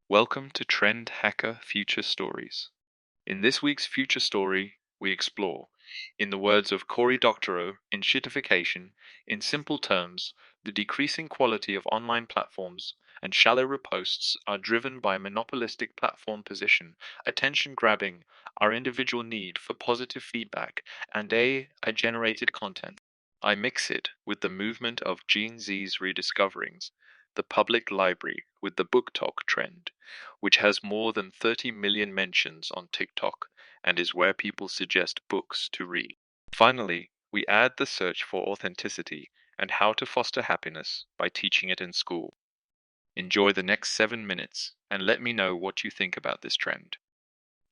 Welcome to Trend Hacker Future Stories. In this week's future story, we explore, in the words of Cory Doctorow, Enshittification, in simple terms, the decreasing quality of online platforms and shallow reposts are driven by a monopolistic platform position, attention grabbing, our individual need for positive feedback, and AI-generated content. I mix it with the movement of Gen Z's rediscoverings, the public library with the book talk trend, which has more than 30 million mentions on TikTok and is where people suggest books to read. Finally, we add the search for authenticity and how to foster happiness by teaching it in school. Enjoy the next 7 minutes and let me know what you think about this trend.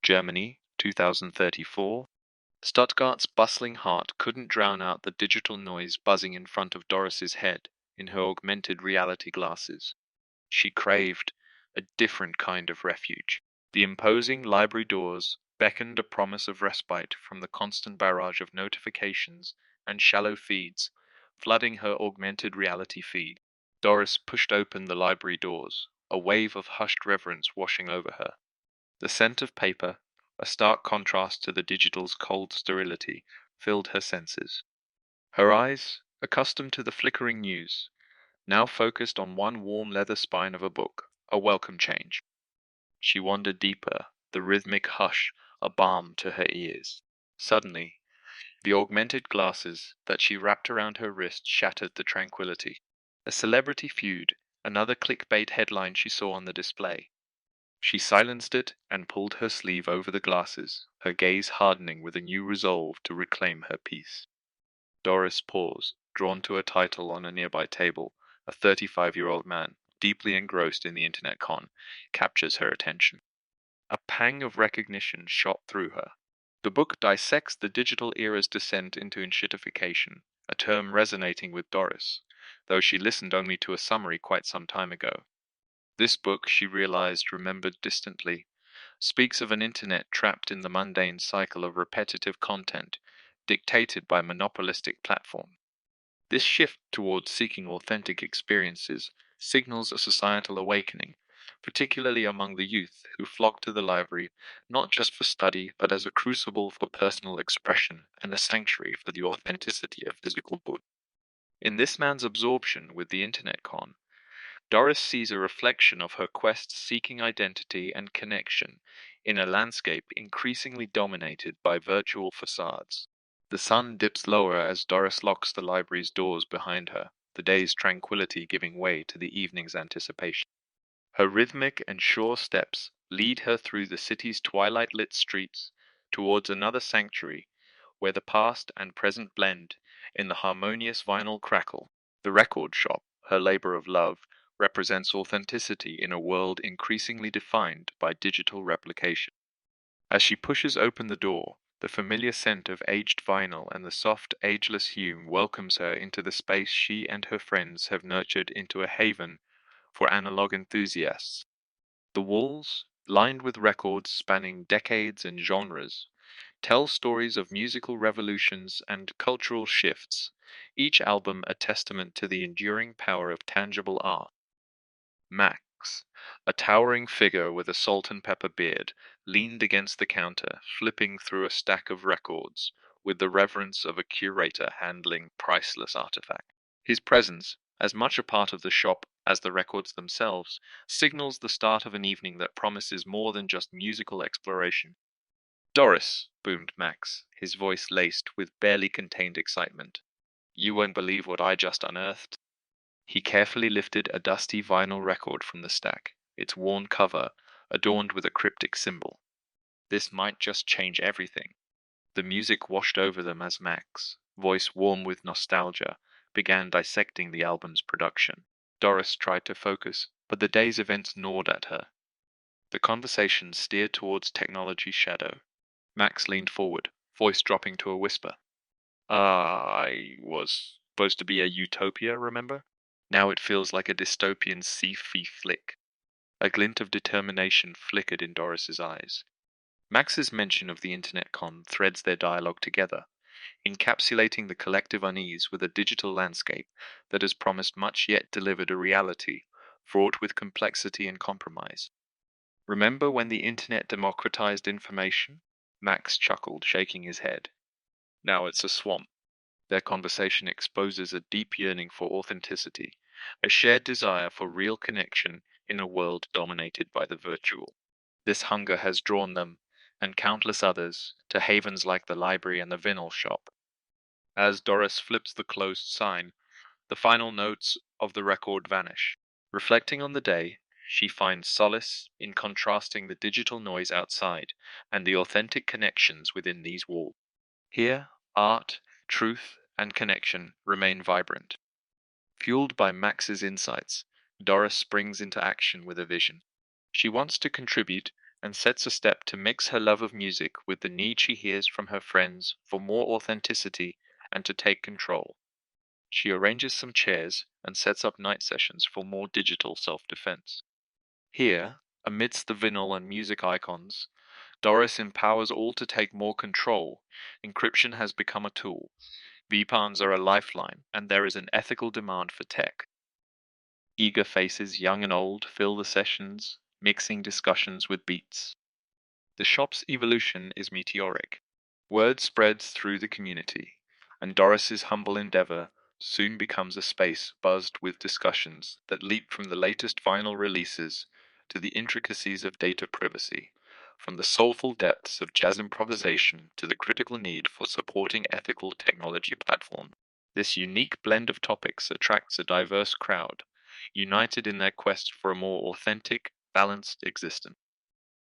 Germany, 2034. Stuttgart's bustling heart couldn't drown out the digital noise buzzing in front of Doris's head in her augmented reality glasses. She craved a different kind of refuge. The imposing library doors beckoned a promise of respite from the constant barrage of notifications and shallow feeds flooding her augmented reality feed. Doris pushed open the library doors, a wave of hushed reverence washing over her. The scent of paper, a stark contrast to the digital's cold sterility, filled her senses. Her eyes, accustomed to the flickering news, now focused on one warm leather spine of a book, a welcome change. She wandered deeper, the rhythmic hush a balm to her ears. Suddenly, the augmented glasses that she wrapped around her wrist shattered the tranquility. A celebrity feud, another clickbait headline she saw on the display. She silenced it and pulled her sleeve over the glasses, her gaze hardening with a new resolve to reclaim her peace. Doris paused, drawn to a title on a nearby table. A 35-year-old man, deeply engrossed in the internet con, captures her attention. A pang of recognition shot through her. The book dissects the digital era's descent into enshittification, a term resonating with Doris, though she listened only to a summary quite some time ago. This book, she realized, remembered distantly, speaks of an internet trapped in the mundane cycle of repetitive content dictated by monopolistic platforms. This shift towards seeking authentic experiences signals a societal awakening, particularly among the youth who flock to the library not just for study but as a crucible for personal expression and a sanctuary for the authenticity of physical books. In this man's absorption with the internet con, Doris sees a reflection of her quest seeking identity and connection in a landscape increasingly dominated by virtual facades. The sun dips lower as Doris locks the library's doors behind her, the day's tranquility giving way to the evening's anticipation. Her rhythmic and sure steps lead her through the city's twilight-lit streets towards another sanctuary where the past and present blend in the harmonious vinyl crackle. The record shop, her labor of love, represents authenticity in a world increasingly defined by digital replication. As she pushes open the door, the familiar scent of aged vinyl and the soft, ageless hue welcomes her into the space she and her friends have nurtured into a haven for analog enthusiasts. The walls, lined with records spanning decades and genres, tell stories of musical revolutions and cultural shifts, each album a testament to the enduring power of tangible art. Max, a towering figure with a salt and pepper beard, leaned against the counter, flipping through a stack of records with the reverence of a curator handling priceless artifacts. His presence, as much a part of the shop as the records themselves, signals the start of an evening that promises more than just musical exploration. Doris, boomed Max, his voice laced with barely contained excitement. You won't believe what I just unearthed. He carefully lifted a dusty vinyl record from the stack, its worn cover adorned with a cryptic symbol. This might just change everything. The music washed over them as Max, voice warm with nostalgia, began dissecting the album's production. Doris tried to focus, but the day's events gnawed at her. The conversation steered towards technology's shadow. Max leaned forward, voice dropping to a whisper. I was supposed to be a utopia, remember? Now it feels like a dystopian sci-fi flick. A glint of determination flickered in Doris's eyes. Max's mention of the internet con threads their dialogue together, encapsulating the collective unease with a digital landscape that has promised much yet delivered a reality fraught with complexity and compromise. Remember when the internet democratized information? Max chuckled, shaking his head. Now it's a swamp. Their conversation exposes a deep yearning for authenticity, a shared desire for real connection in a world dominated by the virtual. This hunger has drawn them, and countless others, to havens like the library and the vinyl shop. As Doris flips the closed sign, the final notes of the record vanish. Reflecting on the day, she finds solace in contrasting the digital noise outside and the authentic connections within these walls. Here, art, truth, and connection remain vibrant. Fueled by Max's insights, Doris springs into action with a vision. She wants to contribute and sets a step to mix her love of music with the need she hears from her friends for more authenticity and to take control. She arranges some chairs and sets up night sessions for more digital self-defense. Here, amidst the vinyl and music icons, Doris empowers all to take more control. Encryption has become a tool. VPNs are a lifeline, and there is an ethical demand for tech. Eager faces, young and old, fill the sessions, mixing discussions with beats. The shop's evolution is meteoric. Word spreads through the community, and Doris's humble endeavor soon becomes a space buzzed with discussions that leap from the latest vinyl releases to the intricacies of data privacy, from the soulful depths of jazz improvisation to the critical need for supporting ethical technology platforms. This unique blend of topics attracts a diverse crowd, united in their quest for a more authentic, balanced existence.